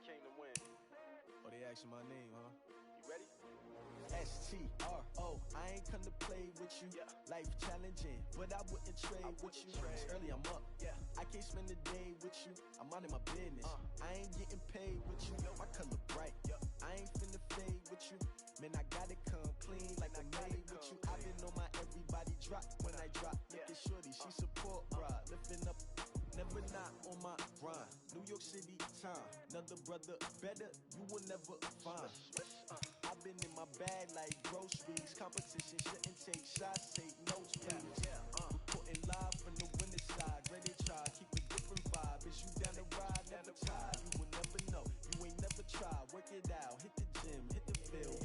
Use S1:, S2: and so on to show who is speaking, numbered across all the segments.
S1: came to win.
S2: Oh, they asking my name, huh?
S1: You ready?
S2: S-T-R-O, I ain't come to play with you.
S1: Yeah.
S2: Life challenging, but I wouldn't trade with you. It's early, I'm up.
S1: Yeah.
S2: I can't spend the day with you. I'm minding my business. I ain't getting paid with you. My color bright. I ain't finna fade with you. Man, I gotta come clean like I made with you. I've been on my everybody drop when I drop. Look at shorty, she support ride. Lifting up, never not on my grind. New York City time. Another brother better, you will never find. I've been in my bag like groceries. Competition shouldn't take shots, take notes, please. Reporting live from the winning side. Ready to try, keep a different vibe. Is you down the ride, never tired. You will never know, you ain't never tried. Work it out, hit the gym, hit the field.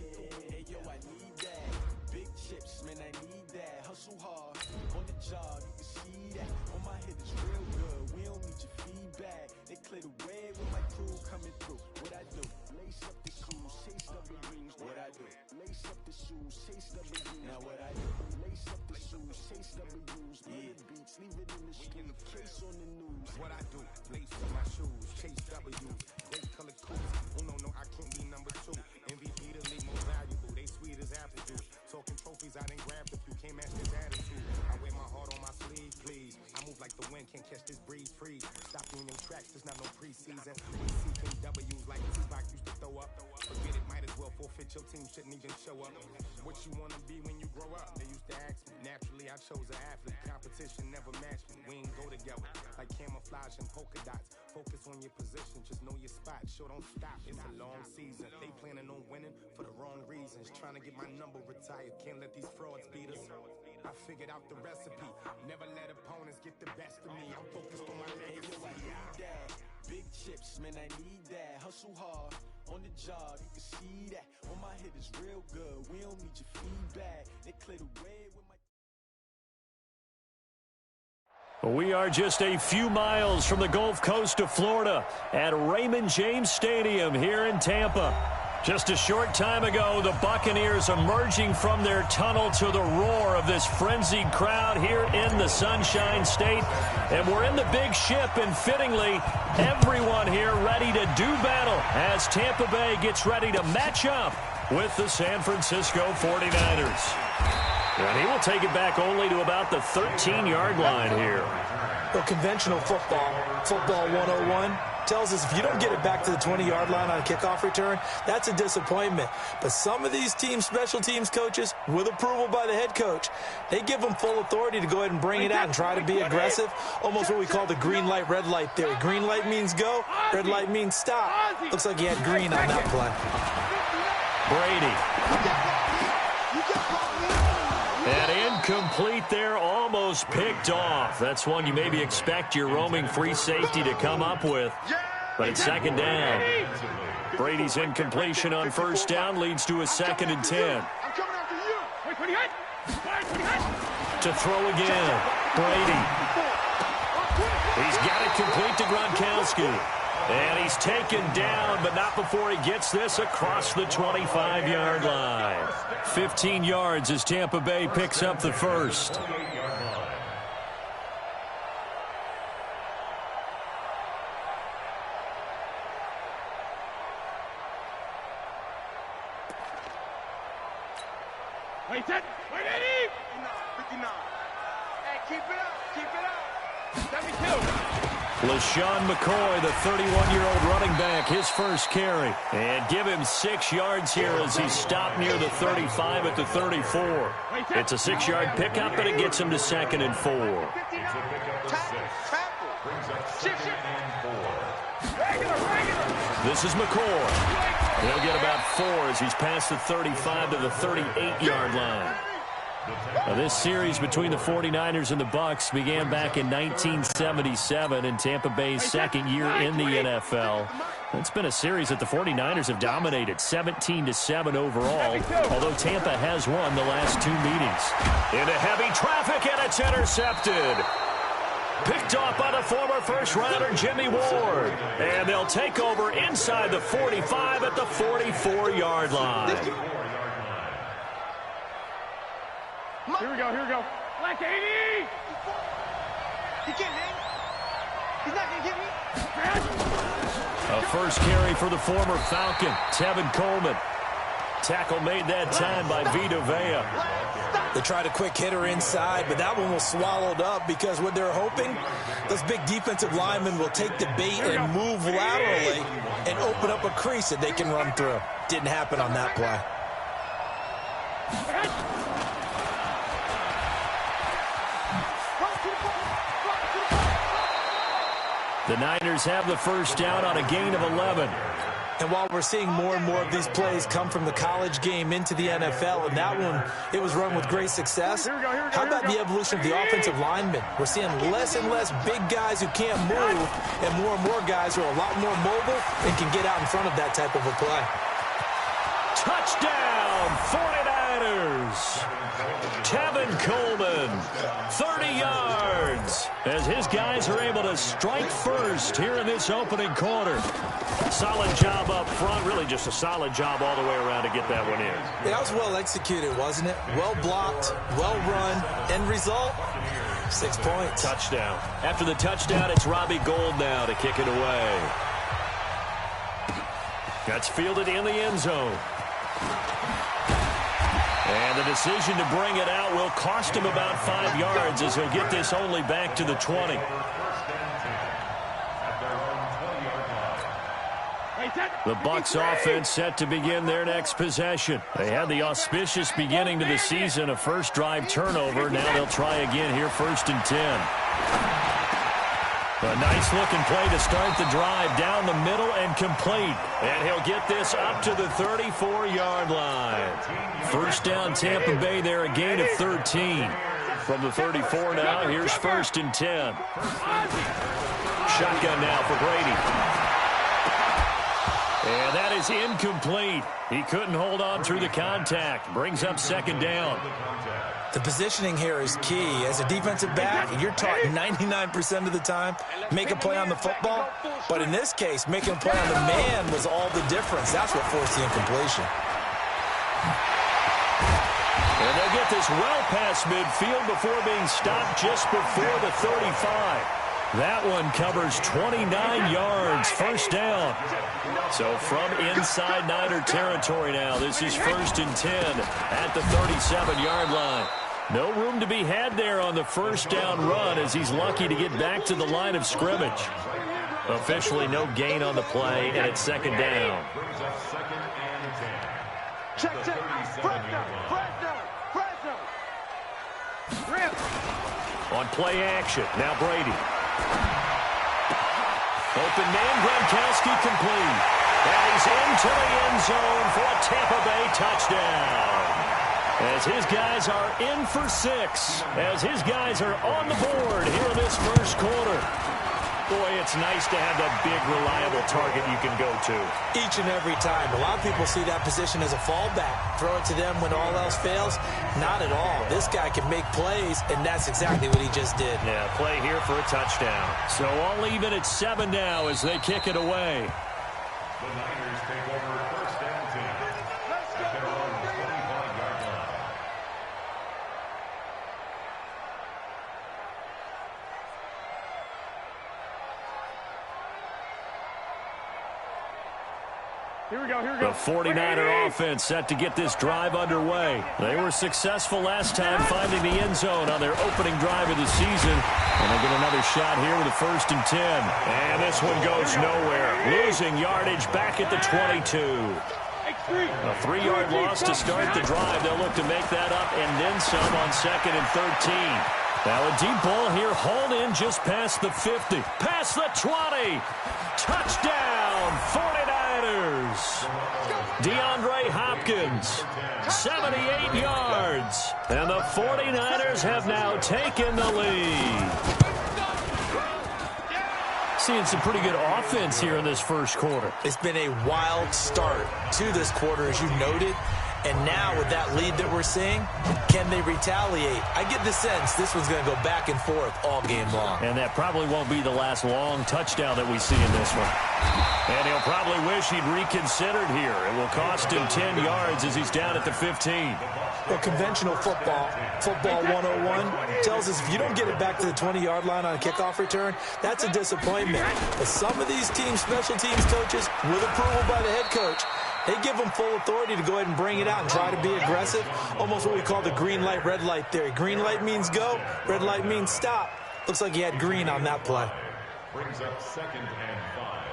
S2: Hey yo, I need that. Big chips, man, I need that. Hustle hard, on the job, you can see that. On my head is real good, we don't need your feedback. They clear the way with my crew coming through. What I do? Lace up the shoes, chase up the rings. What I do? Lace up the shoes, chase up the rings. Now what I do? Lace up the shoes, chase up the rings. Yeah, beats, leave it in the street, case on the news.
S3: What I do? Lace up my shoes, chase W's. Great color coops. Oh no, I can't be number 2. MVP the league most valuable. They sweet as apple juice. Talking trophies, I done grabbed a few. Can't match this attitude. I wear my heart on my sleeve, please. I move like the wind, can't catch this breeze free. Stop doing your tracks, there's not no preseason. We seeking W's like Tupac used to throw up. Forget it, might as well forfeit. Your team shouldn't even show up. What you wanna be when you grow up? They used to ask me. Naturally, I chose an athlete. Competition never matched me. We ain't go together like camouflage and polka dots. Focus on your position, just know your spot. Sure, don't stop. It's a long season. They planning on winning for the wrong reasons. Trying to get my number retired. Can't let these frauds beat us. I figured out the recipe. Never let opponents get the best of me. I'm focused on my legacy.
S2: I need that. Big chips, man, I need that. Hustle hard, on the job, you can see that. On my head is real good, we don't need your feedback. They clear the way with my...
S4: We are just a few miles from the Gulf Coast of Florida at Raymond James Stadium here in Tampa. Just a short time ago, the Buccaneers emerging from their tunnel to the roar of this frenzied crowd here in the Sunshine State. And we're in the big ship, and fittingly, everyone here ready to do battle as Tampa Bay gets ready to match up with the San Francisco 49ers. And he will take it back only to about the 13-yard line here.
S5: Well, conventional football 101, tells us if you don't get it back to the 20-yard line on a kickoff return, that's a disappointment. But some of these teams, special teams coaches, with approval by the head coach, they give them full authority to go ahead and bring it out and try to be aggressive, almost what we call the green light, red light theory. Green light means go, red light means stop. Looks like he had green on that play.
S4: Brady. And incomplete there, almost picked off. That's one you maybe expect your roaming free safety to come up with. But it's second down. Brady's incompletion on first down leads to a 2nd and 10. To throw again, Brady. He's got it complete to Gronkowski. And he's taken down, but not before he gets this across the 25-yard line. 15 yards as Tampa Bay picks up the first.
S1: Wait, Eddie! 59. Hey, keep it up. 72.
S4: LaShawn McCoy, the 31-year-old running back, his first carry. And give him 6 yards here as he's stopped near the 35 at the 34. It's a 6-yard pickup, but it gets him to 2nd and 4. This is McCoy. He'll get about 4 as he's past the 35 to the 38-yard line. Now, this series between the 49ers and the Bucs began back in 1977 in Tampa Bay's second year in the NFL. It's been a series that the 49ers have dominated, 17-7 overall, although Tampa has won the last 2 meetings. Into heavy traffic, and it's intercepted. Picked off by the former first-rounder Jimmy Ward. And they'll take over inside the 45 at the 44-yard line.
S1: Here we go. Black 80!
S6: He can't hang. He's not going to get me.
S4: A first carry for the former Falcon, Tevin Coleman. Tackle made that time by Vita Vea.
S5: They tried a quick hitter inside, but that one was swallowed up because what they're hoping, those big defensive linemen will take the bait and move laterally and open up a crease that they can run through. Didn't happen on that play.
S4: The Niners have the first down on a gain of 11.
S5: And while we're seeing more and more of these plays come from the college game into the NFL, and that one, it was run with great success, how about the evolution of the offensive linemen? We're seeing less and less big guys who can't move and more guys who are a lot more mobile and can get out in front of that type of a play.
S4: Touchdown, 49ers. Tevin Coleman, 30 yards, as his guys are able to strike first here in this opening quarter. Solid job up front, really just a solid job all the way around to get that one in.
S5: That was well executed, wasn't it? Well blocked, well run. End result, 6 points.
S4: Touchdown. After the touchdown, it's Robbie Gould now to kick it away. That's fielded in the end zone. And the decision to bring it out will cost him about 5 yards as he'll get this only back to the 20. The Bucs offense set to begin their next possession. They had the auspicious beginning to the season, a first drive turnover. Now they'll try again here, 1st and 10. A nice-looking play to start the drive down the middle and complete. And he'll get this up to the 34-yard line. First down, Tampa Bay there, a gain of 13. From the 34 now, here's 1st and 10. Shotgun now for Brady. And that is incomplete. He couldn't hold on through the contact. Brings up 2nd down.
S5: The positioning here is key. As a defensive back, you're taught 99% of the time, make a play on the football. But in this case, making a play on the man was all the difference. That's what forced the incompletion.
S4: And they'll get this well past midfield before being stopped just before the 35. That one covers 29 yards, 1st down. So from inside Niner territory now, this is 1st and 10 at the 37-yard line. No room to be had there on the first down run as he's lucky to get back to the line of scrimmage. Officially no gain on the play, and it's 2nd down.
S1: Check. Press.
S4: On play action, now Brady. Open man, Gronkowski complete. And he's into the end zone for a Tampa Bay touchdown. As his guys are in for 6. As his guys are on the board here in this first quarter. Boy, it's nice to have that big, reliable target you can go to.
S5: Each and every time. A lot of people see that position as a fallback. Throw it to them when all else fails. Not at all. This guy can make plays, and that's exactly what he just did.
S4: Yeah, play here for a touchdown. So all even at 7 now as they kick it away.
S6: The Niners take over 1st and 10. At their own 25-yard line.
S1: Here we go.
S4: The 49er offense set to get this drive underway. They were successful last time finding the end zone on their opening drive of the season. And they get another shot here with a 1st and 10. And this one goes nowhere. Losing yardage back at the 22. A 3-yard loss to start the drive. They'll look to make that up and then some on 2nd and 13. Now a deep ball here hauled in just past the 50. Past the 20. Touchdown, 49ers. DeAndre Hopkins, 78 yards. And the 49ers have now taken the lead. Seeing some pretty good offense here in this first quarter.
S5: It's been a wild start to this quarter, as you noted. And now with that lead that we're seeing, can they retaliate? I get the sense this one's going to go back and forth all game long.
S4: And that probably won't be the last long touchdown that we see in this one. And he'll probably wish he'd reconsidered here. It will cost him 10 yards as he's down at the 15.
S5: Well, conventional football 101, tells us if you don't get it back to the 20-yard line on a kickoff return, that's a disappointment. But some of these teams, special teams coaches, with approval by the head coach, they give them full authority to go ahead and bring it out and try to be aggressive, almost what we call the green light, red light theory. Green light means go, red light means stop. Looks like he had green on that play.
S6: Brings up 2nd and 5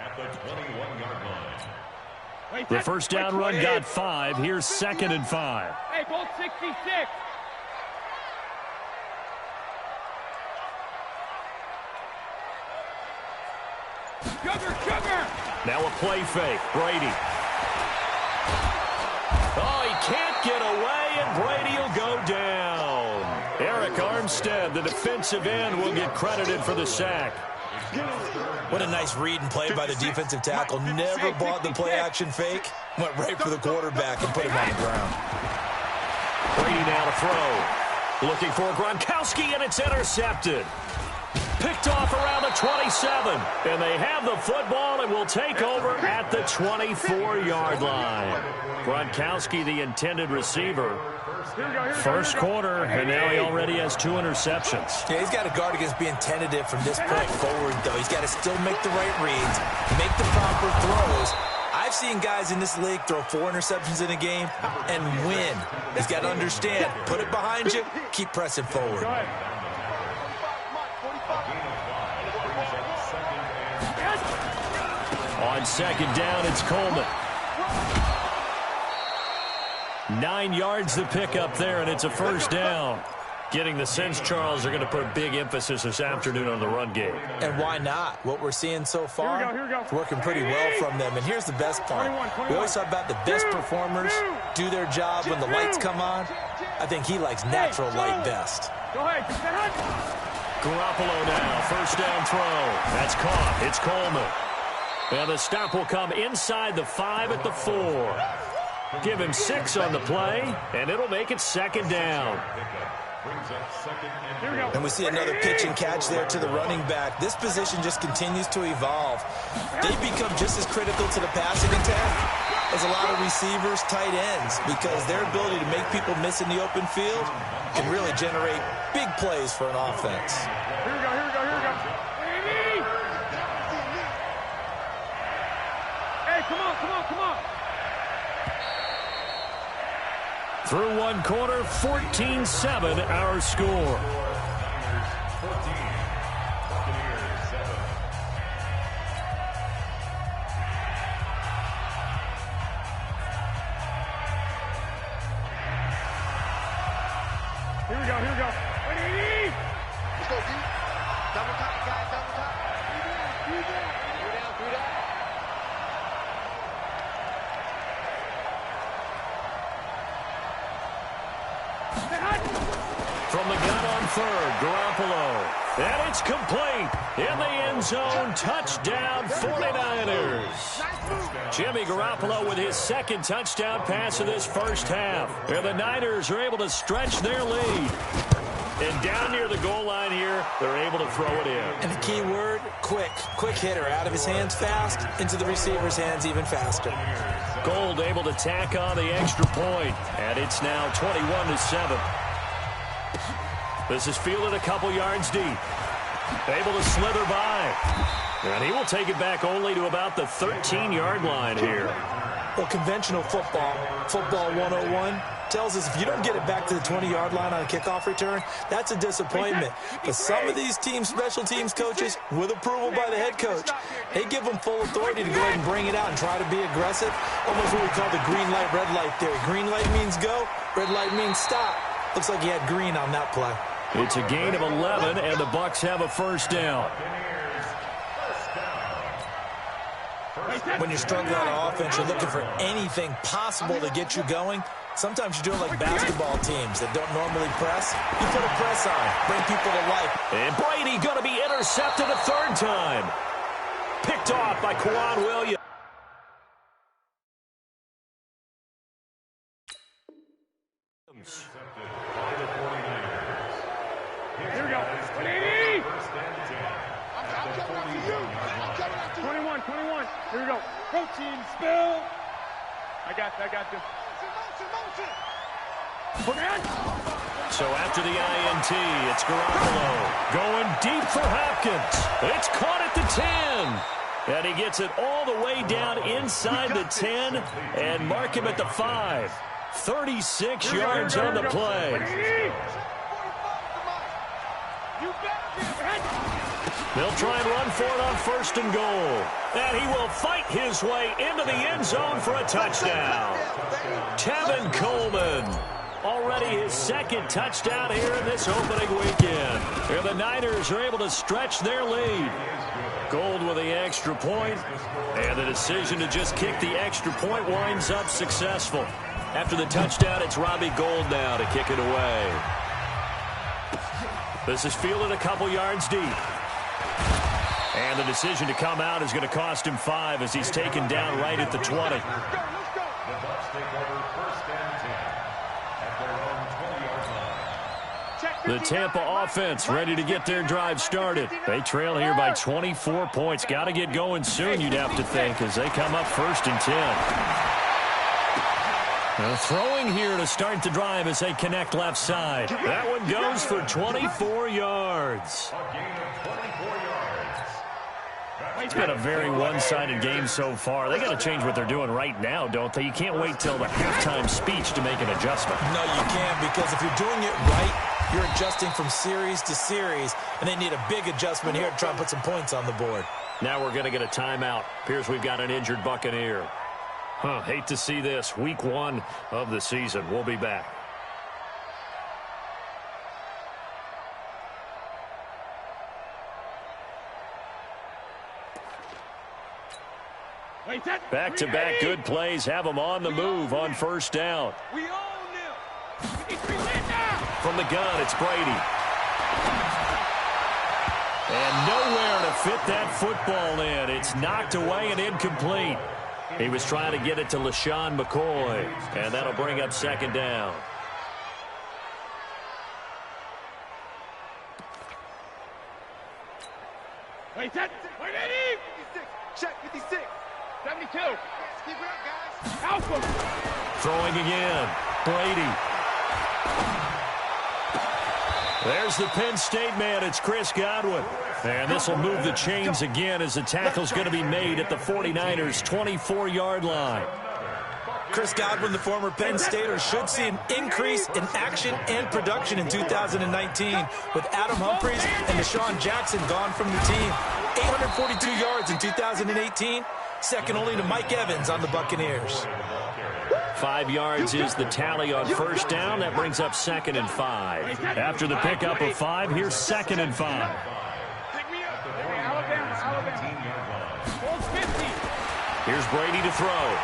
S6: at the 21-yard line.
S4: The first down run got 5. Here's 2nd and 5.
S1: Hey, goal 66. Sugar.
S4: Now a play fake. Brady. Oh, he can't get away, and Brady will go down. Eric Armstead, the defensive end, will get credited for the sack.
S5: What a nice read and play by the defensive tackle. Never bought the play-action fake. Went right for the quarterback and put him on the ground.
S4: Brady now to throw. Looking for Gronkowski, and it's intercepted. Picked off around the 27. And they have the football and will take over at the 24-yard line. Gronkowski, the intended receiver. First quarter, and now he already has 2 interceptions.
S5: Yeah, he's got to guard against being tentative from this point forward, though. He's got to still make the right reads, make the proper throws. I've seen guys in this league throw 4 interceptions in a game and win. He's got to understand, put it behind you, keep pressing forward.
S4: On 2nd down, it's Coleman. 9 yards to pick up there, and it's a first down. Getting the sense, Charles, are going to put a big emphasis this afternoon on the run game.
S5: And why not? What we're seeing so far,
S1: Here we go.
S5: it's working pretty well from them. And here's the best part.
S1: 21.
S5: We always talk about the best performers do their job when the lights come on. I think he likes natural light best.
S1: Go ahead.
S4: Garoppolo now, first down throw. That's caught. It's Coleman. And the stop will come inside the 5 at the 4. Give him 6 on the play, and it'll make it 2nd down.
S5: And we see another pitch and catch there to the running back. This position just continues to evolve. They become just as critical to the passing attack as a lot of receivers, tight ends, because their ability to make people miss in the open field can really generate big plays for an offense.
S1: Here we go. Hey, come on.
S4: Through one quarter, 14-7 our score.
S1: Here we go.
S7: Let's go, D. Double top, guys, double top. Do that.
S4: From the gun on 3rd, Garoppolo. And it's complete. In the end zone, touchdown 49ers. Jimmy Garoppolo with his 2nd touchdown pass of this first half. And the Niners are able to stretch their lead. And down near the goal line here, they're able to throw it in.
S5: And the key word, quick. Quick hitter. Out of his hands fast, into the receiver's hands even faster.
S4: Gold able to tack on the extra point. And it's now 21-7. This is fielded a couple yards deep. Able to slither by. And he will take it back only to about the 13-yard line here.
S5: Well, conventional football 101, tells us if you don't get it back to the 20-yard line on a kickoff return, that's a disappointment. But some of these teams, special teams coaches, with approval by the head coach, they give them full authority to go ahead and bring it out and try to be aggressive. Almost what we call the green light, red light theory. Green light means go, red light means stop. Looks like he had green on that play.
S4: It's a gain of 11, and the Bucs have a first down.
S5: When you're struggling on offense, you're looking for anything possible to get you going. Sometimes you do it like basketball teams that don't normally press. You put a press on, bring people to life.
S4: And Brady going to be intercepted a 3rd time. Picked off by Quan Williams.
S1: Here we go. 180. I'm coming after you. 21. Here we go. Protein spill. I got this. Motion.
S4: So after the INT, it's Garoppolo going deep for Hopkins. It's caught at the 10. And he gets it all the way down inside the 10 and mark him at the 5. 36 yards on the play. They'll try and run for it on 1st and goal. And he will fight his way into the end zone for a touchdown. Tevin Coleman. Already his 2nd touchdown here in this opening weekend. And the Niners are able to stretch their lead. Gold with the extra point, and the decision to just kick the extra point winds up successful. After the touchdown, it's Robbie Gould now to kick it away. This is fielded a couple yards deep. And the decision to come out is going to cost him 5 as he's taken down right at the 20.
S6: The Bucs take over 1st and 10 at their own 20-yard line.
S4: The Tampa offense ready to get their drive started. They trail here by 24 points. Got to get going soon, you'd have to think, as they come up 1st and 10. Now throwing here to start the drive as they connect left side. That one goes for 24 yards.
S6: A gain of 24 yards.
S4: It's been a very one-sided game so far. They got to change what they're doing right now, don't they? You can't wait till the halftime speech to make an adjustment.
S5: No, you can't, because if you're doing it right, you're adjusting from series to series, and they need a big adjustment here to try and put some points on the board.
S4: Now we're going to get a timeout. Appears we've got an injured Buccaneer. Hate to see this. Week 1 of the season. We'll be back. Back-to-back good plays have them on the move on 1st down. From the gun, it's Brady. And nowhere to fit that football in. It's knocked away and incomplete. He was trying to get it to LaShawn McCoy, and that'll bring up 2nd down.
S7: Check 56. 72. Keep it up, guys.
S1: Alpha.
S4: Throwing again. Brady. There's the Penn State man. It's Chris Godwin. And this will move the chains again as the tackle's going to be made at the 49ers' 24-yard line.
S5: Chris Godwin, the former Penn Stater, should see an increase in action and production in 2019 with Adam Humphries and Deshaun Jackson gone from the team. 842 yards in 2018, second only to Mike Evans on the Buccaneers.
S4: 5 yards is the tally on 1st down. That brings up 2nd and 5. After the pickup of 5, here's 2nd and 5. Here's Brady to throw.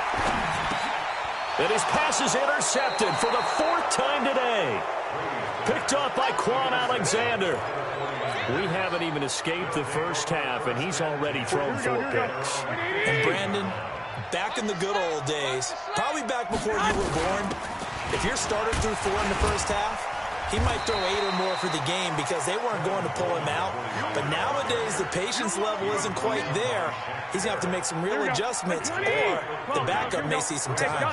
S4: And his pass is intercepted for the 4th time today. Picked off by Quan Alexander. We haven't even escaped the 1st half, and he's already thrown 4 picks.
S5: And Brandon, back in the good old days, probably back before you were born, if your starter threw 4 in the 1st half, he might throw 8 or more for the game because they weren't going to pull him out. But nowadays, the patience level isn't quite there. He's going to have to make some real adjustments, or the backup may see some time.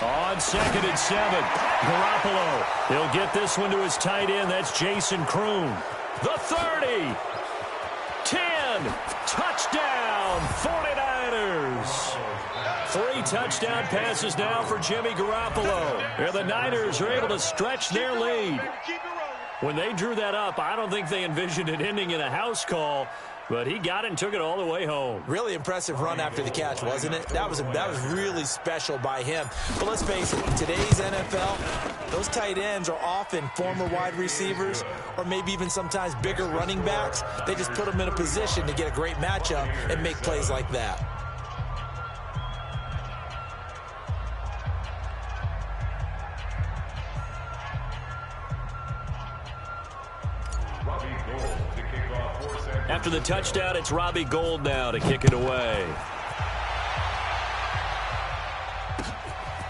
S4: On 2nd and 7, Garoppolo. He'll get this one to his tight end. That's Jason Kroon. The 30. 10. Touchdown, 49ers. 3 touchdown passes now for Jimmy Garoppolo. And the Niners are able to stretch their lead. When they drew that up, I don't think they envisioned it ending in a house call, but he got it and took it all the way home.
S5: Really impressive run after the catch, wasn't it? That was really special by him. But let's face it, in today's NFL, those tight ends are often former wide receivers or maybe even sometimes bigger running backs. They just put them in a position to get a great matchup and make plays like that.
S4: After the touchdown, it's Robbie Gould now to kick it away.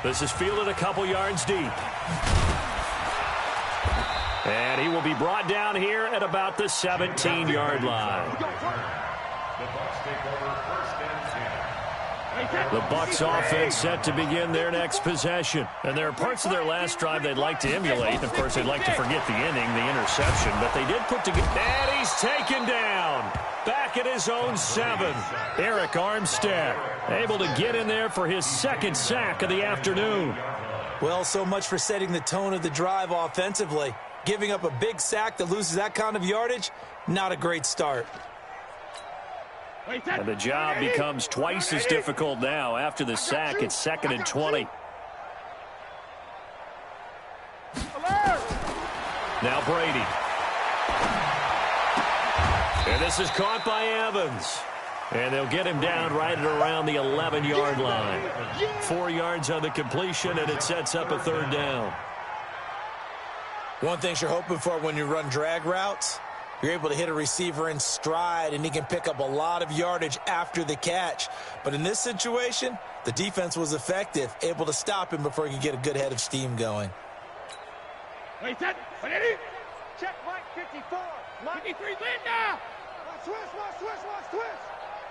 S4: This is fielded a couple yards deep. And he will be brought down here at about the 17-yard line.
S6: The Bucs take over 1st and 10
S4: The Bucs offense set to begin their next possession. And there are parts of their last drive they'd like to emulate. Of course, they'd like to forget the inning, the interception. But they did put together. And he's taken down. Back at his own 7. Eric Armstead able to get in there for his second sack of the afternoon.
S5: Well, so much for setting the tone of the drive offensively. Giving up a big sack that loses that kind of yardage, not a great start.
S4: And the job becomes twice as difficult now. After the sack, it's 2nd and 20. Now Brady. And this is caught by Evans. And they'll get him down right at around the 11-yard line. 4 yards on the completion, and it sets up a 3rd down.
S5: One thing you're hoping for when you run drag routes, you're able to hit a receiver in stride, and he can pick up a lot of yardage after the catch. But in this situation, the defense was effective, able to stop him before he could get a good head of steam going.
S1: Check Mike 54. Mike 53, Linda. Watch twist.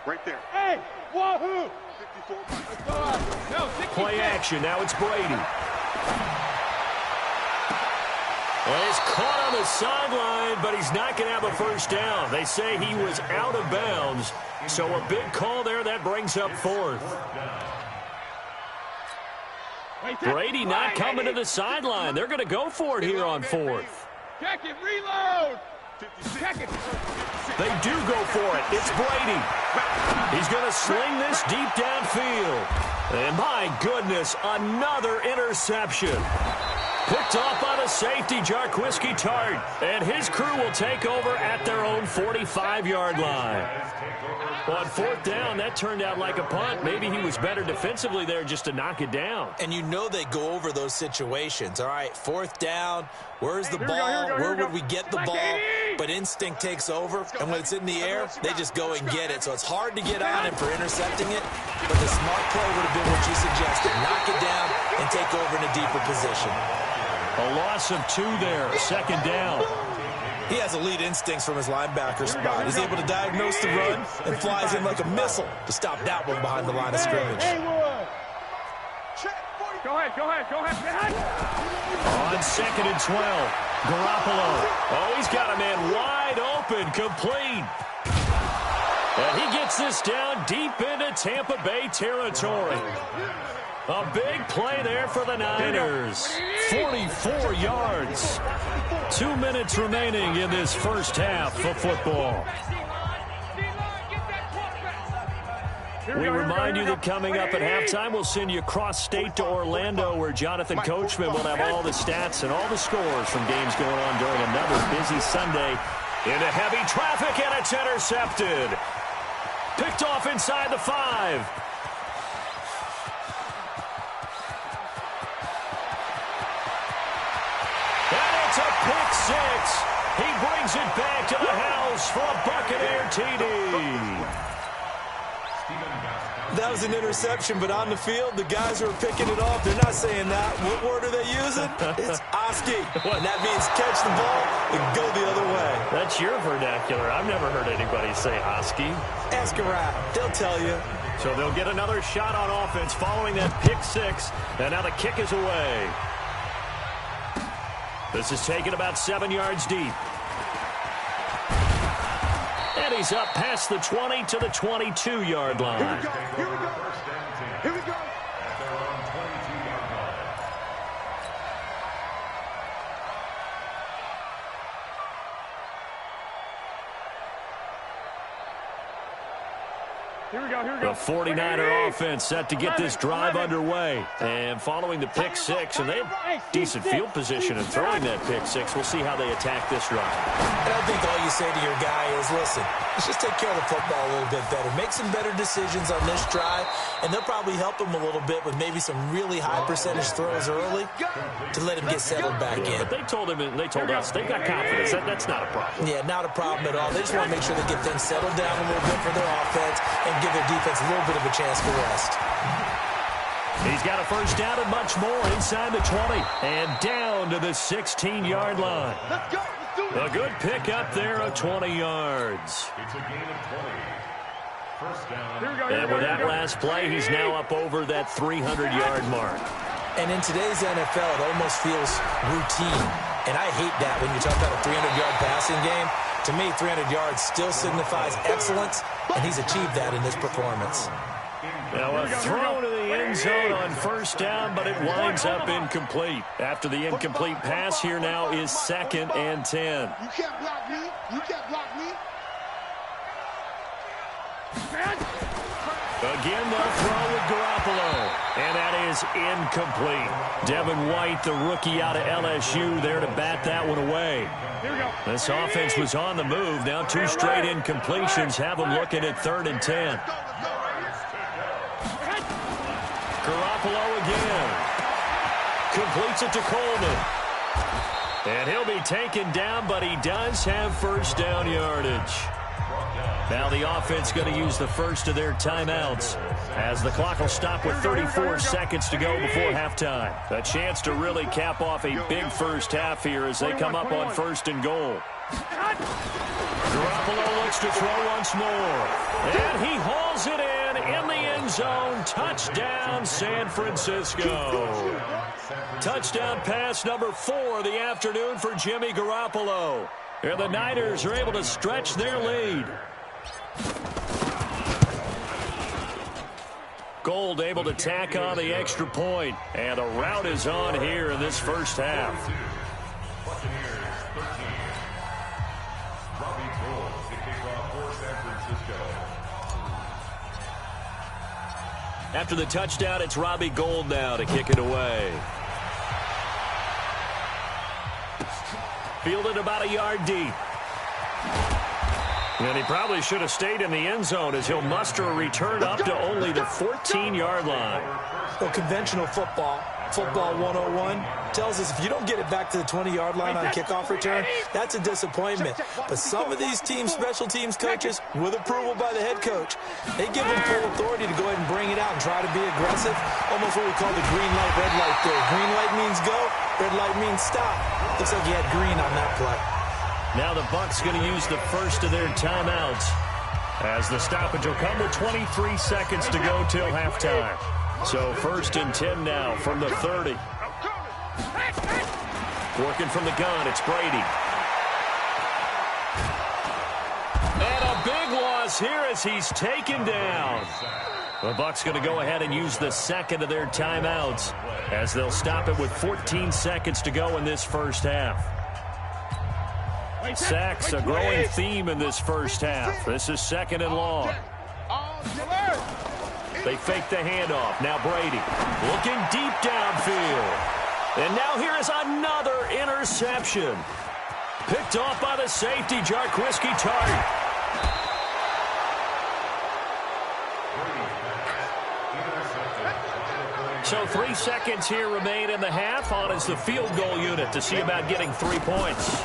S1: Right there. Hey, wahoo. 54, Mike. No,
S4: play action. Now it's Brady. Well, he's caught on the sideline, but he's not going to have a first down. They say he was out of bounds, so a big call there. That brings up 4th. Brady not coming to the sideline. They're going to go for it here on 4th.
S1: Check it, reload. Check it.
S4: They do go for it. It's Brady. He's going to sling this deep downfield. And my goodness, another interception. Picked off on a safety, Jarquiski Tart. And his crew will take over at their own 45-yard line. On 4th down, that turned out like a punt. Maybe he was better defensively there just to knock it down.
S5: And you know they go over those situations. All right, 4th down, where's the ball? Where would we get the ball? But instinct takes over, and when it's in the air, they just go and get it. So it's hard to get on him for intercepting it, but the smart play would have been what you suggested. Knock it down and take over in a deeper position.
S4: A loss of 2 there, 2nd down.
S5: He has elite instincts from his linebacker spot. He's able to diagnose the run and flies in like a missile to stop that one behind the line of scrimmage.
S1: Go ahead.
S4: On 2nd and 12, Garoppolo. Oh, he's got a man wide open, complete. And he gets this down deep into Tampa Bay territory. A big play there for the Niners. 44 yards. 2 minutes remaining in this first half of football. We remind you that coming up at halftime, we'll send you cross-state to Orlando, where Jonathan Coachman will have all the stats and all the scores from games going on during another busy Sunday. Into heavy traffic, and it's intercepted. Picked off inside the 5. A pick 6. He brings it back to the house for a Buccaneer TD.
S5: That was an interception, but on the field, the guys who are picking it off, they're not saying that. What word are they using? It's Oski. And that means catch the ball and go the other way.
S4: That's your vernacular. I've never heard anybody say Oski.
S5: Ask around. They'll tell you.
S4: So they'll get another shot on offense following that pick 6. And now the kick is away. This is taken about 7 yards deep. And he's up past the 20 to the 22-yard line.
S1: Here we go.
S6: At their own 22-yard line.
S4: The 49er offense set to get this drive underway. And following the pick 6, and they have decent field position in throwing that pick 6. We'll see how they attack this drive.
S5: And I think all you say to your guy is, listen, let's just take care of the football a little bit better. Make some better decisions on this drive, and they'll probably help him a little bit with maybe some really high percentage throws early to let him get settled back in.
S4: But they told him, and they told us, they've got confidence. That's not a problem.
S5: Yeah, not a problem at all. They just want to make sure they get things settled down a little bit for their offense and give their defense a little bit of a chance for rest.
S4: He's got a first down and much more inside the 20 and down to the 16-yard line.
S1: Let's go. Let's do it.
S4: A good pick up there of 20 yards.
S6: It's a gain of 20.
S4: And with that last play, he's now up over that 300-yard mark.
S5: And in today's NFL, it almost feels routine. And I hate that when you talk about a 300-yard passing game. To me, 300 yards still signifies excellence, and he's achieved that in this performance.
S4: Now a throw to the end zone on first down, but it winds up incomplete. After the incomplete pass, here now is 2nd and 10.
S7: You can't block me. You can't block me.
S4: Again, they'll throw with Garoppolo, and that is incomplete. Devin White, the rookie out of LSU, there to bat that one away. This offense was on the move. Now 2 straight incompletions have them looking at 3rd and 10. Garoppolo again. Completes it to Coleman. And he'll be taken down, but he does have first down yardage. Now the offense going to use the first of their timeouts as the clock will stop with 34 seconds to go before halftime. A chance to really cap off a big first half here as they come up on 1st and goal. Garoppolo looks to throw once more. And he hauls it in the end zone. Touchdown, San Francisco. Touchdown pass number 4 of the afternoon for Jimmy Garoppolo. And the Niners are able to stretch their lead. Gold able to tack on the extra point. And the route is on here in this first half. After the touchdown, it's Robbie Gould now to kick it away. Fielded about a yard deep. And he probably should have stayed in the end zone as he'll muster a return up to only the 14-yard line.
S5: Well, conventional football 101, tells us if you don't get it back to the 20-yard line on kickoff return, that's a disappointment. But some of these special teams coaches, with approval by the head coach, they give them full authority to go ahead and bring it out and try to be aggressive. Almost what we call the green light, red light theory. Green light means go, red light means stop. Looks like he had green on that play.
S4: Now the Bucs going to use the first of their timeouts as the stoppage will come with 23 seconds to go till halftime. So 1st and 10 now from the 30. Working from the gun, it's Brady. And a big loss here as he's taken down. The Bucs going to go ahead and use the second of their timeouts as they'll stop it with 14 seconds to go in this first half. Sacks, a growing theme in this first half. This is 2nd and long. They fake the handoff. Now Brady looking deep downfield. And now here is another interception. Picked off by the safety, Jarquiski Tartt. So 3 seconds here remain in the half. On is the field goal unit to see about getting 3 points.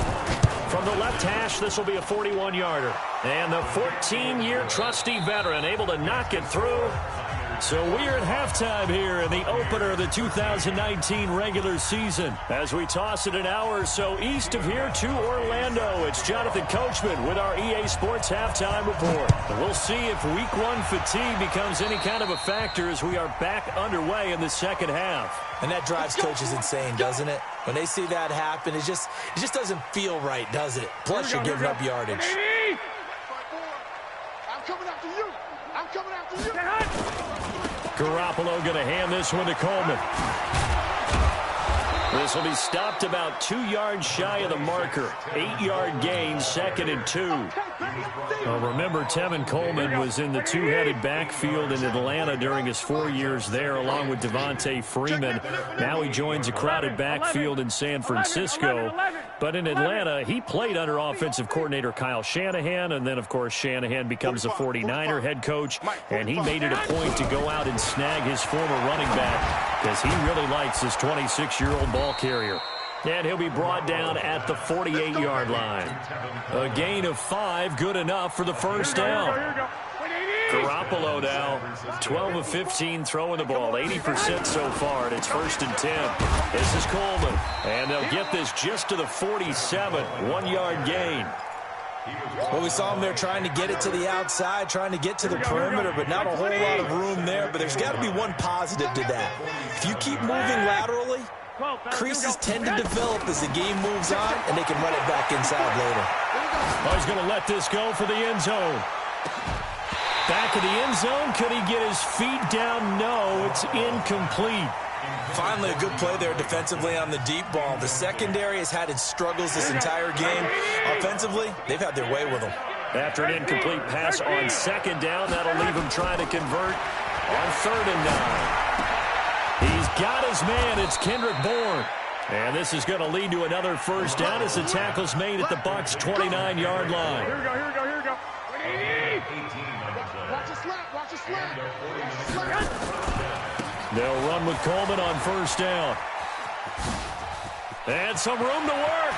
S4: From the left hash, this will be a 41-yarder. And the 14-year trusty veteran able to knock it through. So we're at halftime here in the opener of the 2019 regular season. As we toss it an hour or so east of here to Orlando, it's Jonathan Coachman with our EA Sports Halftime Report. And we'll see if Week 1 fatigue becomes any kind of a factor as we are back underway in the second half.
S5: And that drives coaches insane, doesn't it? When they see that happen, it just doesn't feel right, does it? Plus, you're giving up yardage.
S7: I'm coming after you. I'm coming after you.
S4: Garoppolo going to hand this one to Coleman. This will be stopped about 2 yards shy of the marker. 8-yard gain, 2nd and 2. Well, remember, Tevin Coleman was in the two-headed backfield in Atlanta during his 4 years there, along with Devontae Freeman. Now he joins a crowded backfield in San Francisco. But in Atlanta, he played under offensive coordinator Kyle Shanahan, and then, of course, Shanahan becomes a 49er head coach, and he made it a point to go out and snag his former running back because he really likes his 26-year-old ball carrier. And he'll be brought down at the 48-yard line. A gain of 5, good enough for the first down. Garoppolo now, 12 of 15 throwing the ball, 80% so far, and it's 1st and 10. This is Coleman, and they'll get this just to the 47, 1-yard gain.
S5: Well, we saw him there trying to get it to the outside, trying to get to the perimeter, but not a whole lot of room there. But there's got to be one positive to that. If you keep moving laterally, creases tend to develop as the game moves on, and they can run it back inside later.
S4: Oh, he's going to let this go for the end zone. Back of the end zone. Could he get his feet down? No, it's incomplete.
S5: Finally, a good play there defensively on the deep ball. The secondary has had its struggles this entire game. Offensively, they've had their way with them.
S4: After an incomplete pass on second down, that'll leave him trying to convert on 3rd and 9. He's got his man. It's Kendrick Bourne. And this is going to lead to another first down as the tackle's made at the Bucs' 29-yard line.
S1: Here we go, here we go, here we go. 18. Watch the slap, watch the slap.
S4: They'll run with Coleman on first down. And some room to work.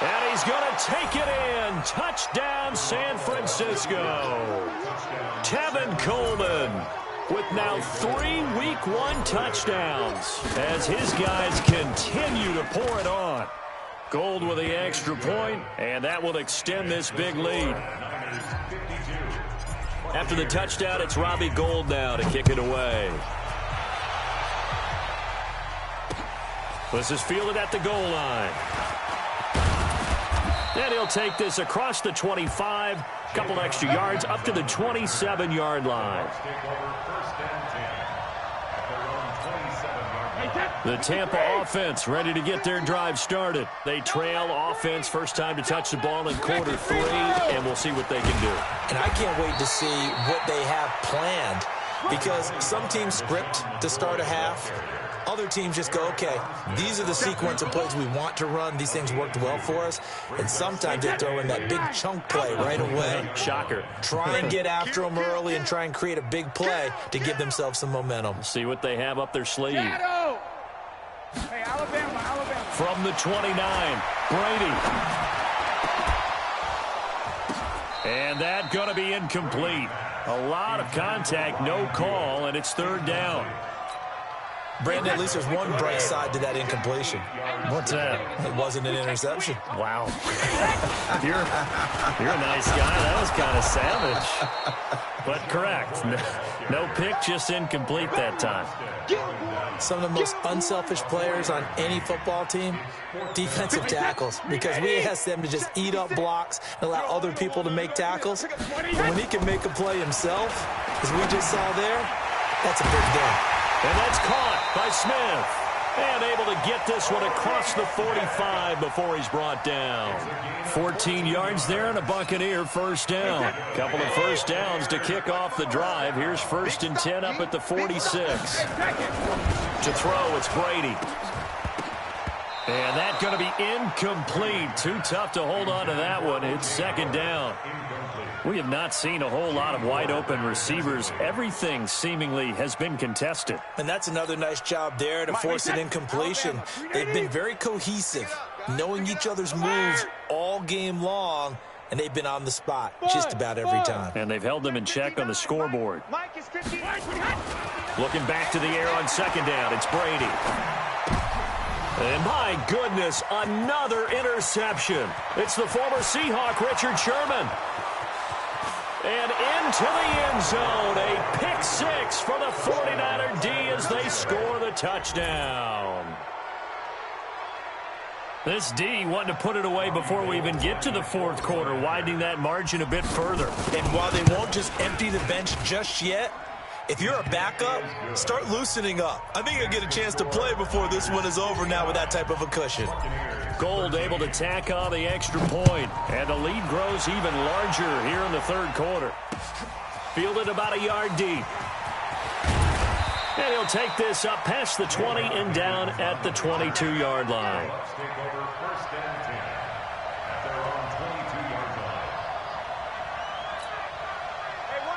S4: And he's going to take it in. Touchdown, San Francisco. Tevin Coleman with now 3 Week 1 touchdowns as his guys continue to pour it on. Gold with the extra point, and that will extend this big lead. After the touchdown, it's Robbie Gould now to kick it away. This is fielded at the goal line. And he'll take this across the 25, couple extra yards up to the 27-yard line. The Tampa offense ready to get their drive started. They trail offense first time to touch the ball in quarter 3, and we'll see what they can do.
S5: And I can't wait to see what they have planned, because some teams script to start a half. Other teams just go, okay, these are the sequence of plays we want to run. These things worked well for us. And sometimes they throw in that big chunk play right away.
S4: Shocker.
S5: Try and get after them early and try and create a big play to give themselves some momentum.
S4: See what they have up their sleeve.
S1: Hey, Alabama.
S4: From the 29, Brady. And that going to be incomplete. A lot of contact, no call, and it's 3rd down.
S5: Brandon, at least there's one bright side to that incompletion.
S4: What's that?
S5: It wasn't an interception.
S4: Wow. You're a nice guy. That was kind of savage. But correct. No pick, just incomplete that time.
S5: Some of the most unselfish players on any football team, defensive tackles, because we ask them to just eat up blocks and allow other people to make tackles. And when he can make a play himself, as we just saw there, that's a big day.
S4: And that's caught by Smith. And able to get this one across the 45 before he's brought down. 14 yards there and a Buccaneer first down. Couple of first downs to kick off the drive. Here's 1st and 10 up at the 46. To throw, it's Brady. And that's going to be incomplete. Too tough to hold on to that one. It's 2nd down. We have not seen a whole lot of wide-open receivers. Everything seemingly has been contested.
S5: And that's another nice job there to force an incompletion. They've been very cohesive, knowing each other's moves all game long, and they've been on the spot just about every time.
S4: And they've held them in check on the scoreboard. Looking back to the air on 2nd down, it's Brady. And my goodness, another interception. It's the former Seahawk, Richard Sherman. And into the end zone, a pick 6 for the 49er D as they score the touchdown. This D wanting to put it away before we even get to the 4th quarter, widening that margin a bit further.
S5: And while they won't just empty the bench just yet, if you're a backup, start loosening up. I think you'll get a chance to play before this one is over now with that type of a cushion.
S4: Gould able to tack on the extra point, and the lead grows even larger here in the 3rd quarter. Fielded about a yard deep. And he'll take this up past the 20 and down at the 22-yard line.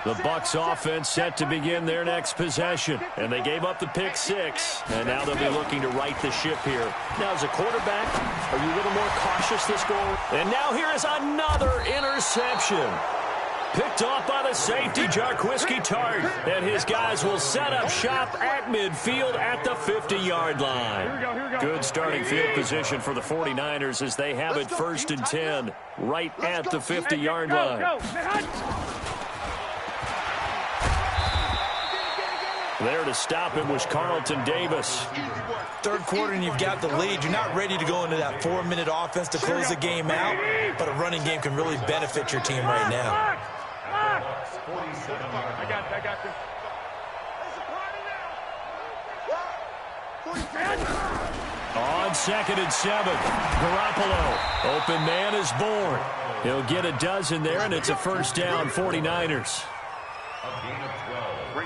S4: The Bucs offense set to begin their next possession. And they gave up the pick 6. And now they'll be looking to right the ship here. Now, as a quarterback, are you a little more cautious this goal? And now here is another interception. Picked off by the safety, Jarquiski Tart. And his guys will set up shop at midfield at the 50-yard line. Good starting field position for the 49ers as they have it 1st and 10 right at the 50-yard line. There to stop him was Carlton Davis.
S5: Third quarter and you've got the lead. You're not ready to go into that 4-minute offense to close the game out, but a running game can really benefit your team right now.
S1: I got you.
S4: On 2nd and 7, Garoppolo. Open man is born. He'll get a dozen there, and it's a first down, 49ers.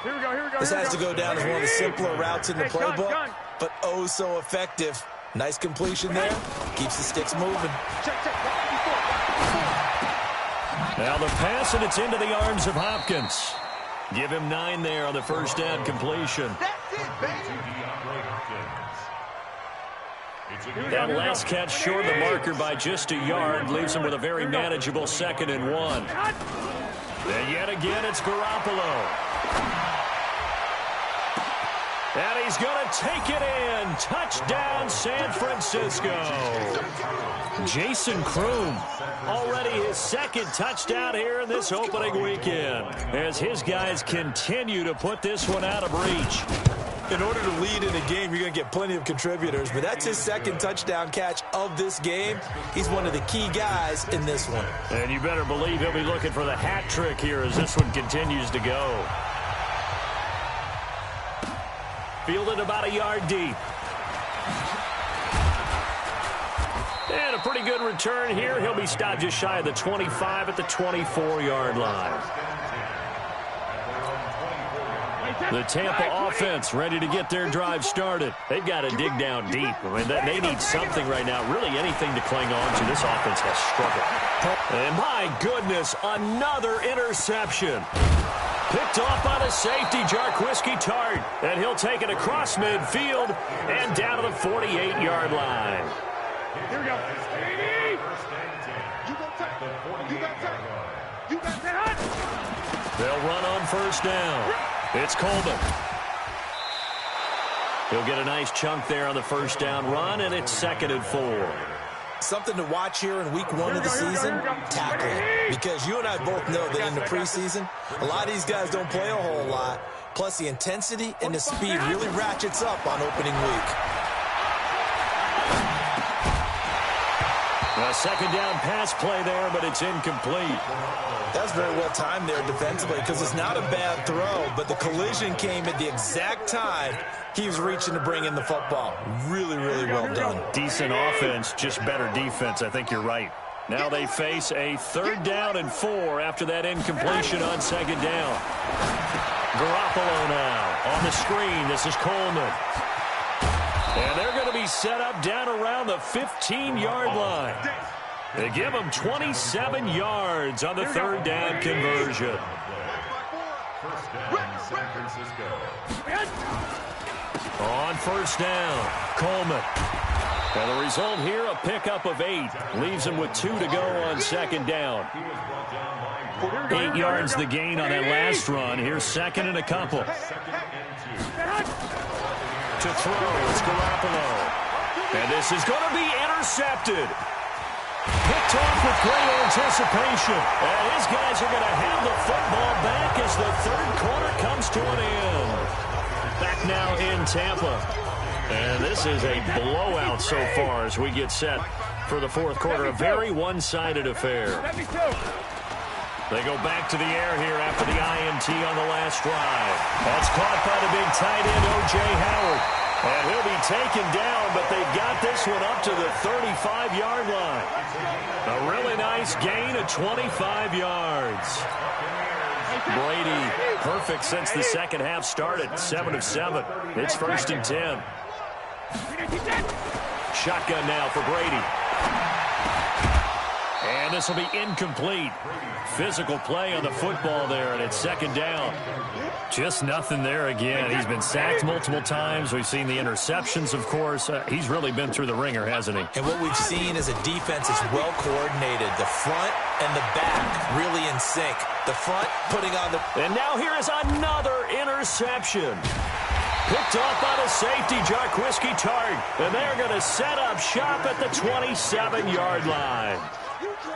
S1: Here we go.
S5: This has to go down as one of the simpler routes in the playbook, but oh so effective. Nice completion there. Keeps the sticks moving.
S4: Now the pass, and it's into the arms of Hopkins. Give him 9 there on the first down completion. That last catch short of the marker by just a yard leaves him with a very manageable 2nd and 1. And yet again, it's Garoppolo. And he's going to take it in. Touchdown, San Francisco. Jason Kroom, already his 2nd touchdown here in this opening weekend, as his guys continue to put this one out of reach.
S5: In order to lead in a game, you're going to get plenty of contributors, but that's his 2nd touchdown catch of this game. He's one of the key guys in this one.
S4: And you better believe he'll be looking for the hat trick here as this one continues to go. Fielded about a yard deep. And a pretty good return here. He'll be stopped just shy of the 25 at the 24-yard line. The Tampa offense ready to get their drive started. They've got to dig down deep. I mean, they need something right now, really anything to cling on to. This offense has struggled. And my goodness, another interception. Picked off by the safety, Jarquiski Tart. And he'll take it across midfield and down to the 48-yard line.
S1: Here we go.
S4: They'll run on first down. It's Coleman. He'll get a nice chunk there on the first down run, and it's 2nd and 4.
S5: Something to watch here in week 1 of the season, tackling. Because you and I both know that in the preseason, a lot of these guys don't play a whole lot. Plus, the intensity and the speed really ratchets up on opening week.
S4: A 2nd down pass play there, but it's incomplete.
S5: That's very well timed there defensively because it's not a bad throw, but the collision came at the exact time he was reaching to bring in the football. Really, really well done.
S4: Decent offense, just better defense. I think you're right. Now they face a 3rd down and 4 after that incompletion on 2nd down. Garoppolo now on the screen. This is Coleman. And they're going to be set up down around the 15-yard line. They give them 27 yards on the 3rd down conversion.
S6: First down, San Francisco.
S4: On first down, Coleman. And the result here, a pickup of 8. Leaves him with 2 to go on 2nd down. 8 yards the gain on that last run. Here's 2nd and a couple. To throw, it's Garoppolo. And this is going to be intercepted. Picked off with great anticipation. And his guys are going to have the football back as the 3rd quarter comes to an end. Back now in Tampa. And this is a blowout so far as we get set for the 4th quarter. A very one-sided affair. They go back to the air here after the INT on the last drive. That's caught by the big tight end, O.J. Howard. And he'll be taken down, but they've got this one up to the 35-yard line. A really nice gain of 25 yards. Brady, perfect since the 2nd half started. 7 of 7. It's 1st and 10. Shotgun now for Brady. And the this will be incomplete. Physical play on the football there, and it's second down. Just nothing there again. He's been sacked multiple times. We've seen the interceptions, of course. He's really been through the ringer, hasn't he?
S5: And what we've seen is a defense that's well coordinated. The front and the back really in sync. The front putting on the...
S4: And now here is another interception. Picked off by the safety, Jarquiski Tart. And they're going to set up shop at the 27-yard line.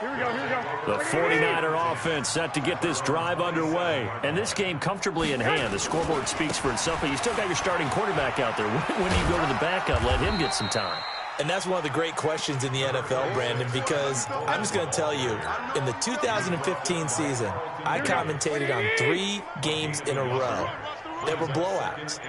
S1: Here we go.
S4: The 49er offense set to get this drive underway. And this game comfortably in hand. The scoreboard speaks for itself, but you still got your starting quarterback out there. When do you go to the backup, let him get some time?
S5: And that's one of the great questions in the NFL, Brandon, because I'm just going to tell you, in the 2015 season, I commentated on 3 games in a row that were blowouts.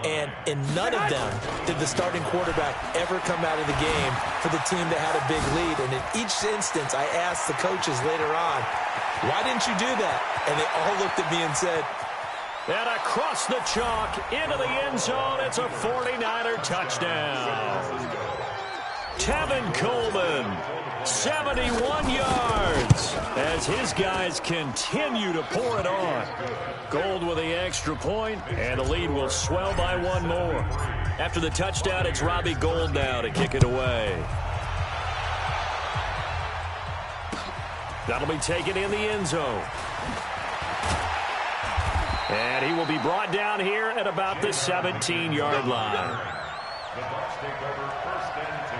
S5: And in none of them did the starting quarterback ever come out of the game for the team that had a big lead. And in each instance, I asked the coaches later on, why didn't you do that? And they all looked at me and said,
S4: and across the chalk into the end zone, it's a 49er touchdown. Tevin Coleman, 71 yards, as his guys continue to pour it on. Gold with the extra point, and the lead will swell by 1 more. After the touchdown, it's Robbie Gould now to kick it away. That'll be taken in the end zone. And he will be brought down here at about the 17-yard line.
S6: The Bucs take over first and 10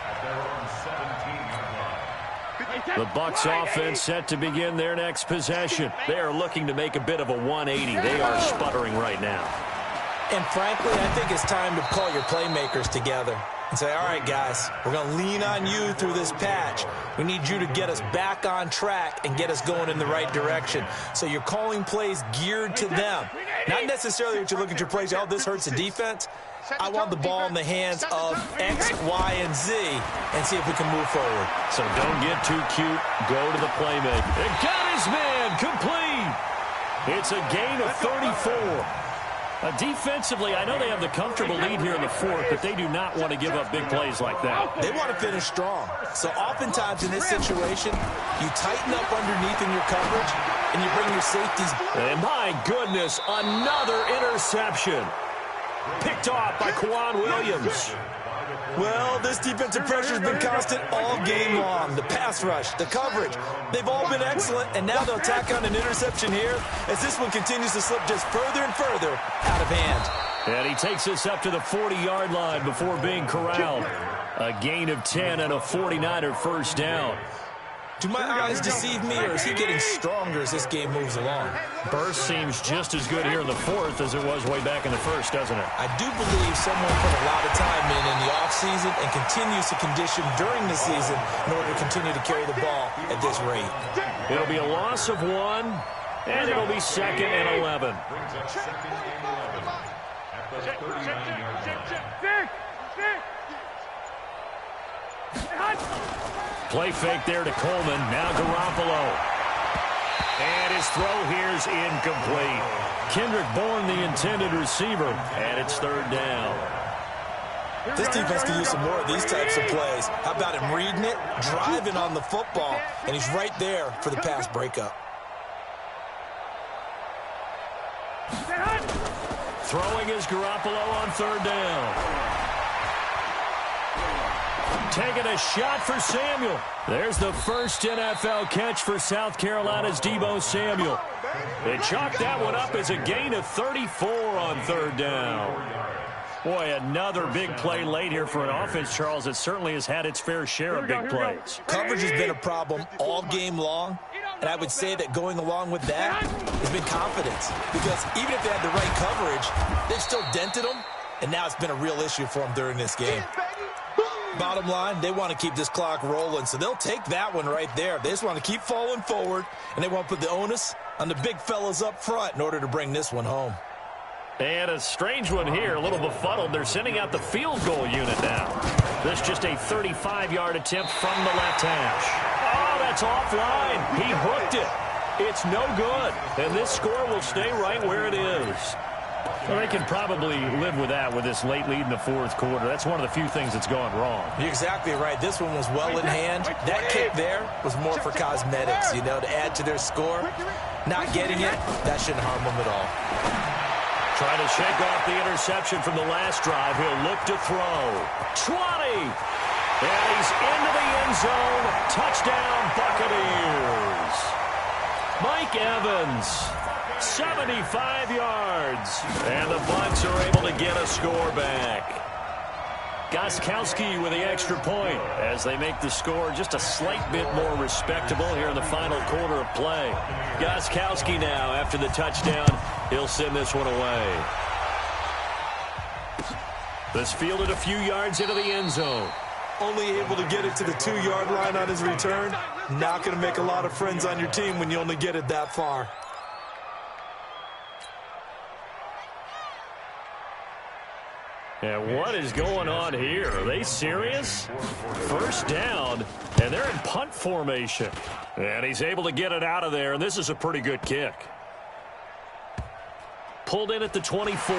S6: at their own 17-yard line.
S4: The Bucs offense set to begin their next possession. They are looking to make a bit of a 180. They are sputtering right now.
S5: and frankly, I think it's time to call your playmakers together and say, all right, guys, we're going to lean on you through this patch. We need you to get us back on track and get us going in the right direction. So you're calling plays geared to them. Not necessarily that you look at your plays, oh, this hurts the defense. I want the ball in the hands of X, Y, and Z and see if we can move forward.
S4: So don't get too cute. Go to the playmaker. It got his man complete. It's a gain of 34. Defensively, I know they have the comfortable lead here in the fourth, but they do not want to give up big plays like that.
S5: They want to finish strong. So oftentimes in this situation, you tighten up underneath in your coverage, and you bring your safeties.
S4: And my goodness, another interception. Picked off by Kwan Williams.
S5: Well, this defensive pressure has been constant all game long. The pass rush, the coverage, they've all been excellent, and now they'll tack on an interception here as this one continues to slip just further and further out of hand.
S4: And he takes us up to the 40-yard line before being corralled. A gain of 10 and a 49er first down.
S5: Do my eyes deceive me, or is he getting stronger as this game moves along?
S4: Burst seems just as good here in the fourth as it was way back in the first, doesn't it?
S5: I do believe someone put a lot of time in the offseason and continues to condition during the season in order to continue to carry the ball at this rate.
S4: It'll be a loss of 1, and it'll be 2nd and 11.
S6: Brings up 2nd and 11 at the 39-yard line.
S4: Play fake there to Coleman. Now Garoppolo. And his throw here's incomplete. Kendrick Bourne, the intended receiver. And it's 3rd down.
S5: This defense can use some more of these types of plays. How about him reading it, driving on the football, and he's right there for the pass breakup.
S4: Throwing is Garoppolo on 3rd down. Taking a shot for Samuel. There's the first NFL catch for South Carolina's Deebo Samuel. They chalked that one up as a gain of 34 on 3rd down. Boy, another big play late here for an offense, Charles, that certainly has had its fair share of big plays.
S5: Coverage has been a problem all game long, and I would say that going along with that has been confidence. Because even if they had the right coverage, they've still dented them, and now it's been a real issue for them during this game. Bottom line, they want to keep this clock rolling, so they'll take that one right there. They just want to keep falling forward, and they want to put the onus on the big fellas up front in order to bring this one home.
S4: And a strange one here, a little befuddled. They're sending out the field goal unit now. This just a 35-yard attempt from the left hash. Oh, that's offline. He hooked it. It's no good, and this score will stay right where it is. Well, they can probably live with that with this late lead in the fourth quarter. That's one of the few things that's gone wrong.
S5: You're exactly right. This one was well in hand. That kick there was more for cosmetics, you know, to add to their score. Not getting it, that shouldn't harm them at all.
S4: Trying to shake off the interception from the last drive. He'll look to throw. 20! And he's into the end zone. Touchdown, Buccaneers. Mike Evans. 75 yards. And the Bucs are able to get a score back. Gostkowski with the extra point as they make the score just a slight bit more respectable here in the final quarter of play. Gostkowski now, after the touchdown, he'll send this one away. This fielded a few yards into the end zone.
S5: Only able to get it to the 2-yard line on his return. Not going to make a lot of friends on your team when you only get it that far.
S4: And what is going on here? Are they serious? First down, and they're in punt formation. And he's able to get it out of there, and this is a pretty good kick. Pulled in at the 24.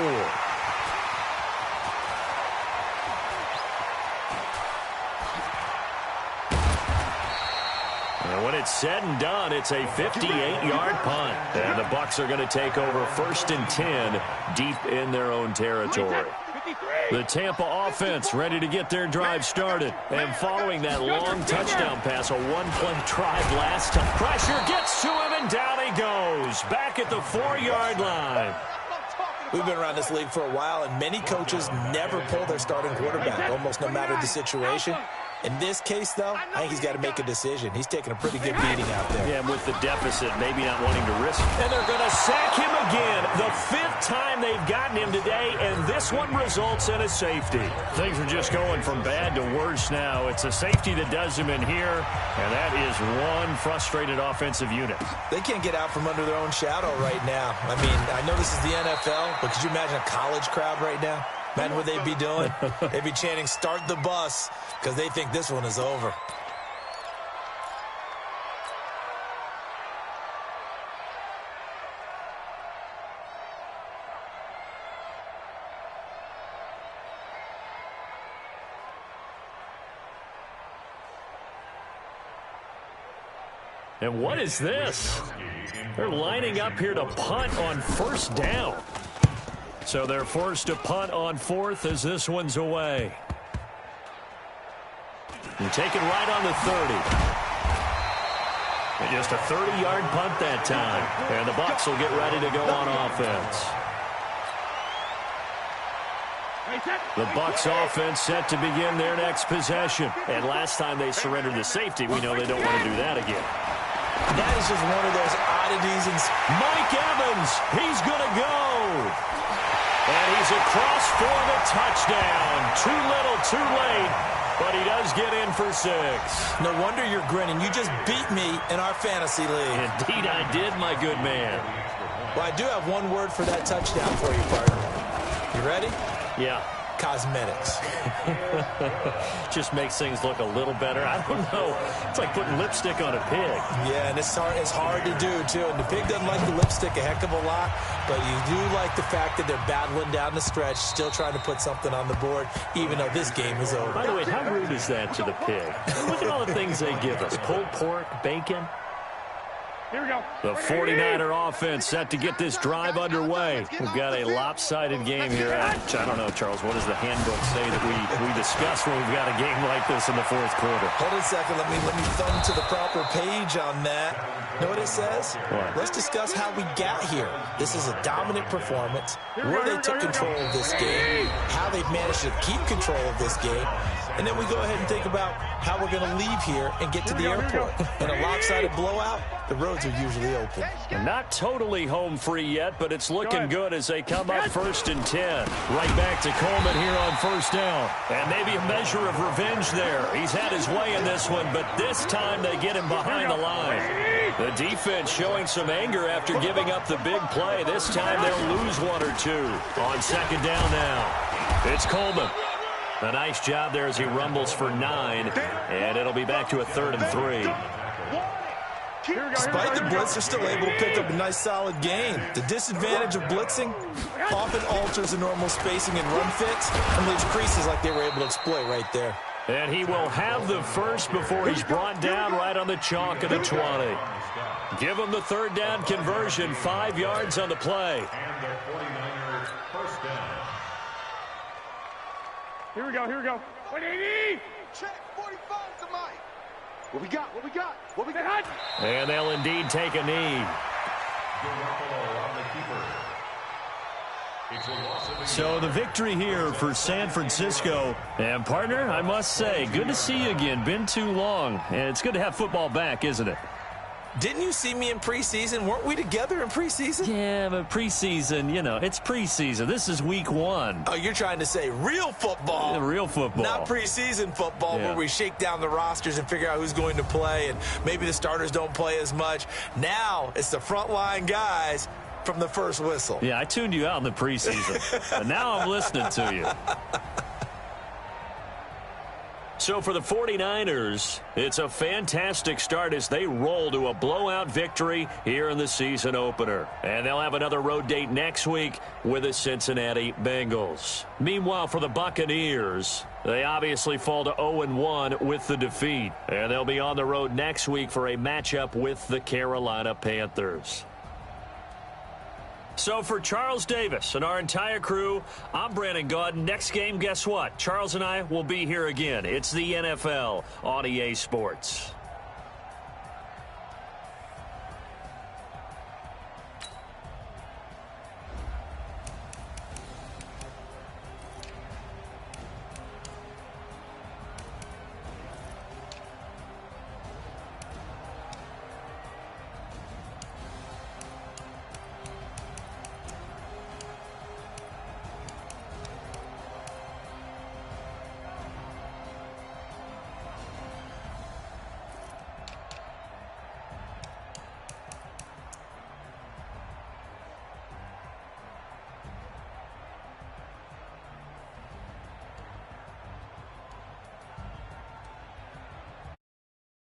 S4: And when it's said and done, it's a 58-yard punt. And the Bucs are going to take over 1st and 10 deep in their own territory. The Tampa offense ready to get their drive started. And following that long touchdown pass, a one-play drive last time. Pressure gets to him, and down he goes. Back at the 4-yard line.
S5: We've been around this league for a while, and many coaches never pull their starting quarterback, almost no matter the situation. In this case, though, I think he's got to make a decision. He's taking a pretty good beating out there.
S4: Yeah, with the deficit, maybe not wanting to risk. And they're going to sack him again. The 5th time they've gotten him today, and this one results in a safety. Things are just going from bad to worse now. It's a safety that does him in here, and that is one frustrated offensive unit.
S5: They can't get out from under their own shadow right now. I mean, I know this is the NFL, but could you imagine a college crowd right now? Imagine what they'd be doing. They'd be chanting, "Start the bus," because they think this one is over.
S4: And what is this? They're lining up here to punt on 1st down. So they're forced to punt on 4th as this one's away. And taken right on the 30. And just a 30-yard punt that time. And the Bucs will get ready to go on offense. The Bucs offense set to begin their next possession. And last time they surrendered the safety, we know they don't want to do that again.
S5: That is just one of those oddities.
S4: Mike Evans, he's going to go. And he's across for the touchdown. Too little, too late, but he does get in for 6.
S5: No wonder you're grinning. You just beat me in our fantasy league.
S4: Indeed I did, my good man.
S5: Well, I do have one word for that touchdown for you, partner. You ready?
S4: Yeah.
S5: Cosmetics.
S4: Just makes things look a little better. I don't know. It's like putting lipstick on a pig.
S5: Yeah, and it's hard to do, too. And the pig doesn't like the lipstick a heck of a lot, but you do like the fact that they're battling down the stretch, still trying to put something on the board, even though this game is over.
S4: By the way, how rude is that to the pig? Look at all the things they give us. Pulled pork, bacon.
S1: Here we go.
S4: The 49er offense set to get this drive underway. We've got a lopsided game here. I don't know, Charles, what does the handbook say that we discuss when we've got a game like this in the 4th quarter?
S5: Hold on a second. Let me thumb to the proper page on that. Know what it says?
S4: What?
S5: Let's discuss how we got here. This is a dominant performance, where they took control of this game, how they've managed to keep control of this game, and then we go ahead and think about how we're going to leave here and get to the airport. In a lopsided blowout, the roads are usually open.
S4: And not totally home free yet, but it's looking good as they come up 1st and 10. Right back to Coleman here on 1st down. And maybe a measure of revenge there. He's had his way in this one, but this time they get him behind the line. The defense showing some anger after giving up the big play. This time they'll lose 1 or 2. On 2nd down now. It's Coleman. A nice job there as he rumbles for 9. And it'll be back to a 3rd and 3.
S5: Despite the blitz, they're still able to pick up a nice solid gain. The disadvantage of blitzing often alters the normal spacing and run fits and leaves creases like they were able to exploit right there.
S4: And he will have the first before he's brought down right on the chalk of the 20. Give him the third down conversion, 5 yards on the play.
S6: And the 49ers first down.
S1: Here we go, here we go. 180!
S7: Check 45 to Mike. What we got? What we got? What we got?
S1: Hot!
S4: And they'll indeed take a knee.
S6: Garoppolo on the keeper. It's a loss of
S4: So the victory here for San Francisco. And, partner, I must say, good to see you again. Been too long. And it's good to have football back, isn't it?
S5: Didn't you see me in preseason? Weren't we together in preseason?
S4: Yeah, but preseason, you know, it's preseason. This is week 1.
S5: Oh, you're trying to say real football.
S4: Yeah, real football.
S5: Not preseason football where we shake down the rosters and figure out who's going to play, and maybe the starters don't play as much. Now it's the frontline guys from the first whistle.
S4: Yeah, I tuned you out in the preseason. But now I'm listening to you. So for the 49ers, it's a fantastic start as they roll to a blowout victory here in the season opener. And they'll have another road date next week with the Cincinnati Bengals. Meanwhile, for the Buccaneers, they obviously fall to 0-1 with the defeat. And they'll be on the road next week for a matchup with the Carolina Panthers. So for Charles Davis and our entire crew, I'm Brandon Gaudin. Next game, guess what? Charles and I will be here again. It's the NFL on EA Sports.